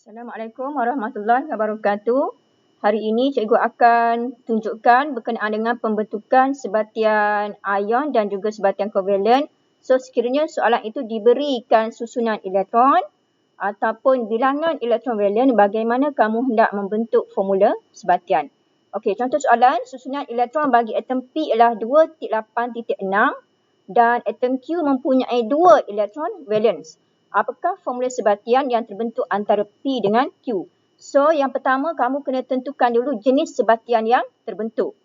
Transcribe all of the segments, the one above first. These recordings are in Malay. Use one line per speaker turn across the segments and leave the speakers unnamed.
Assalamualaikum warahmatullahi wabarakatuh. Hari ini cikgu akan tunjukkan berkenaan dengan pembentukan sebatian ion dan juga sebatian kovalen. So, sekiranya soalan itu diberikan susunan elektron ataupun bilangan elektron valen, bagaimana kamu hendak membentuk formula sebatian. Okey, contoh soalan, susunan elektron bagi atom P ialah 2.8.6 dan atom Q mempunyai 2 elektron valence. Apakah formula sebatian yang terbentuk antara P dengan Q? So, yang pertama kamu kena tentukan dulu jenis sebatian yang terbentuk.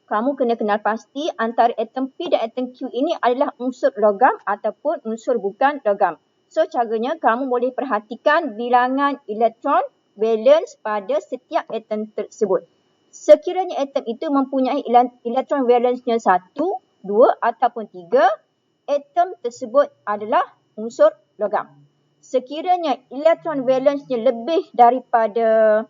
Kamu kena kenal pasti antara atom P dan atom Q ini adalah unsur logam ataupun unsur bukan logam. So, caranya kamu boleh perhatikan bilangan elektron valence pada setiap atom tersebut. Sekiranya atom itu mempunyai elektron valence-nya 1, 2 ataupun 3, atom tersebut adalah unsur logam. Sekiranya elektron valence-nya lebih daripada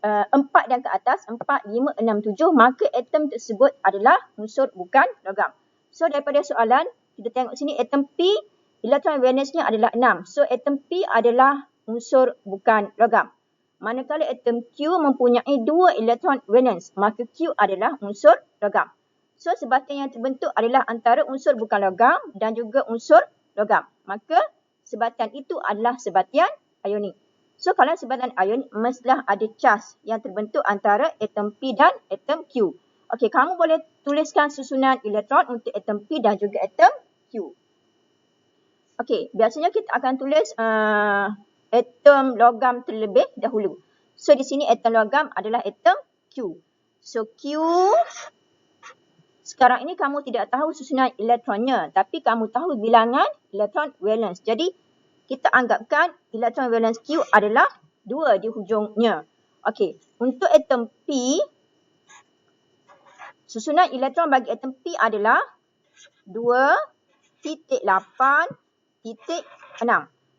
4 dan ke atas, 4, 5, 6, 7, maka atom tersebut adalah unsur bukan logam. So, daripada soalan, kita tengok sini atom P, elektron valence-nya adalah 6. So, atom P adalah unsur bukan logam. Manakala atom Q mempunyai 2 elektron valence, maka Q adalah unsur logam. So, sebatian yang terbentuk adalah antara unsur bukan logam dan juga unsur logam. Maka, sebatian itu adalah sebatian ionik. So, kalau sebatian ionik, mestilah ada charge yang terbentuk antara atom P dan atom Q. Okey, kamu boleh tuliskan susunan elektron untuk atom P dan juga atom Q. Okey, biasanya kita akan tulis atom logam terlebih dahulu. So, di sini atom logam adalah atom Q. So, Q, sekarang ini kamu tidak tahu susunan elektronnya, tapi kamu tahu bilangan elektron valence. Jadi, kita anggapkan elektron valence Q adalah 2 di hujungnya. Okey, untuk atom P, susunan elektron bagi atom P adalah 2.8.6.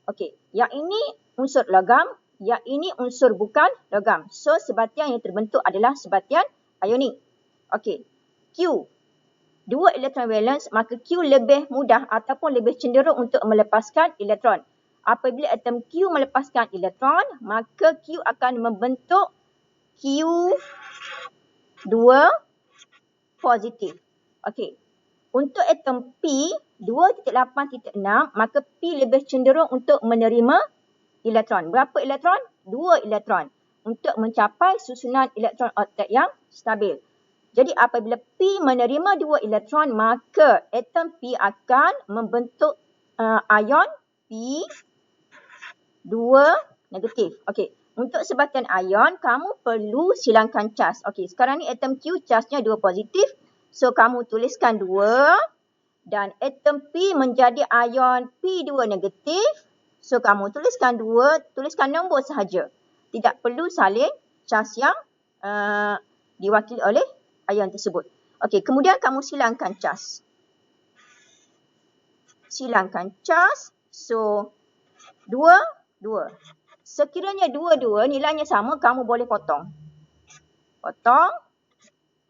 Okey, yang ini unsur logam, yang ini unsur bukan logam. So, sebatian yang terbentuk adalah sebatian ionik. Okey, Q, 2 elektron valence, maka Q lebih mudah ataupun lebih cenderung untuk melepaskan elektron. Apabila atom Q melepaskan elektron, maka Q akan membentuk Q2 positif. Okey. Untuk atom P 2.8.6, maka P lebih cenderung untuk menerima elektron. Berapa elektron? 2 elektron. Untuk mencapai susunan elektron oktet yang stabil. Jadi apabila P menerima 2 elektron, maka atom P akan membentuk ion P2 negatif. Okey, untuk sebatian ion, kamu perlu silangkan charge. Okey, sekarang ni atom Q charge-nya 2 positif. So, kamu tuliskan 2 dan atom P menjadi ion P2 negatif. So, kamu tuliskan 2, tuliskan nombor sahaja. Tidak perlu salin charge yang diwakili oleh ion tersebut. Okey, kemudian kamu silangkan charge. Silangkan charge. So, 2, 2. Sekiranya 2, 2 nilainya sama, kamu boleh potong. Potong,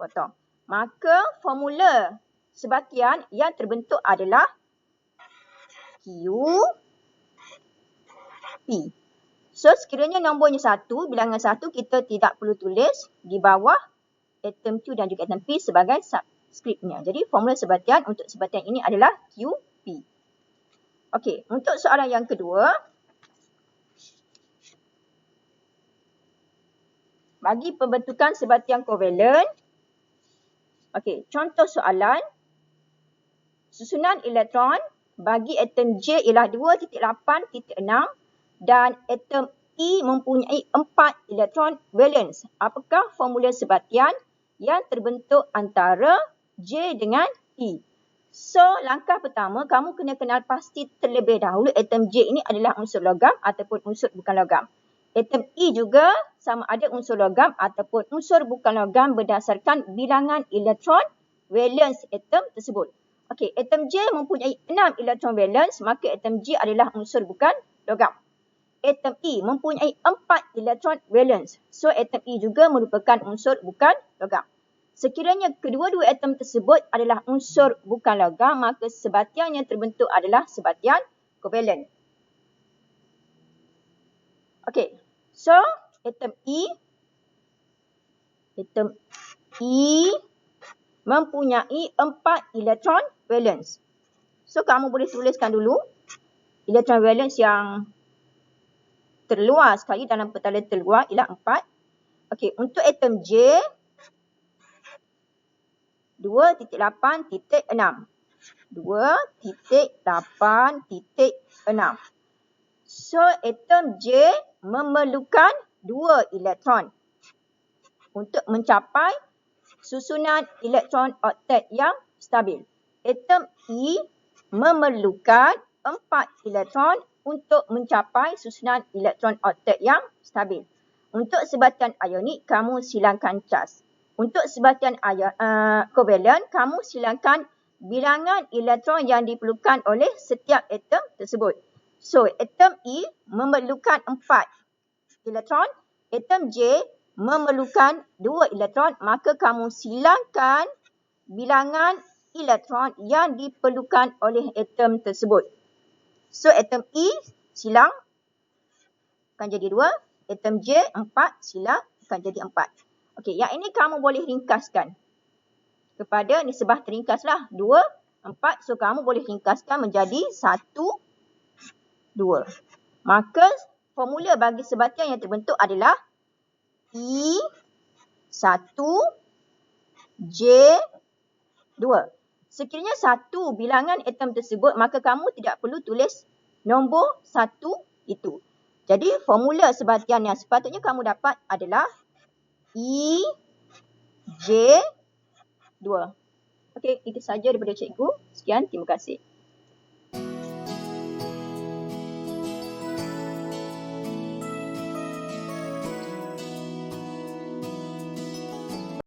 potong. Maka formula sebatian yang terbentuk adalah Q, P. So, sekiranya nombornya 1, bilangan 1, kita tidak perlu tulis di bawah atom Q dan juga atom P sebagai subskripnya. Jadi, formula sebatian untuk sebatian ini adalah QP. Okey, untuk soalan yang kedua. Bagi pembentukan sebatian kovalen. Okey, contoh soalan. Susunan elektron bagi atom J ialah 2.8.6 dan atom E mempunyai 4 elektron valence. Apakah formula sebatian yang terbentuk antara J dengan E? So, langkah pertama, kamu kena kenal pasti terlebih dahulu atom J ini adalah unsur logam ataupun unsur bukan logam. Atom E juga sama ada unsur logam ataupun unsur bukan logam berdasarkan bilangan elektron valence atom tersebut. Okey, atom J mempunyai 6 elektron valence, maka atom J adalah unsur bukan logam. Atom E mempunyai 4 elektron valence. So, atom E juga merupakan unsur bukan logam. Sekiranya kedua-dua atom tersebut adalah unsur bukan logam, maka sebatian yang terbentuk adalah sebatian kovalen. Okey. So, atom E mempunyai 4 elektron valence. So, kamu boleh tuliskan dulu elektron valence yang terluar sekali dalam petala terluar ialah 4. Okey, untuk atom J 2.8.6. 2.8.6. So, atom J memerlukan 2 elektron untuk mencapai susunan elektron oktet yang stabil. Atom E memerlukan 4 elektron untuk mencapai susunan elektron oktet yang stabil. Untuk sebatian ionik, kamu silakan cas. Untuk sebatian kovalen, kamu silakan bilangan elektron yang diperlukan oleh setiap atom tersebut. So, atom E memerlukan 4 elektron, atom J memerlukan 2 elektron, maka kamu silakan bilangan elektron yang diperlukan oleh atom tersebut. So, atom E silang akan jadi 2, atom J 4 silang akan jadi 4. Okey, yang ini kamu boleh ringkaskan kepada nisbah teringkaslah 2, 4. So, kamu boleh ringkaskan menjadi 1, 2. Maka, formula bagi sebatian yang terbentuk adalah E 1, J 2. Sekiranya 1 bilangan atom tersebut, maka kamu tidak perlu tulis nombor 1 itu. Jadi, formula sebatian yang sepatutnya kamu dapat adalah E, J, 2. Okey, itu sahaja daripada cikgu. Sekian, terima kasih.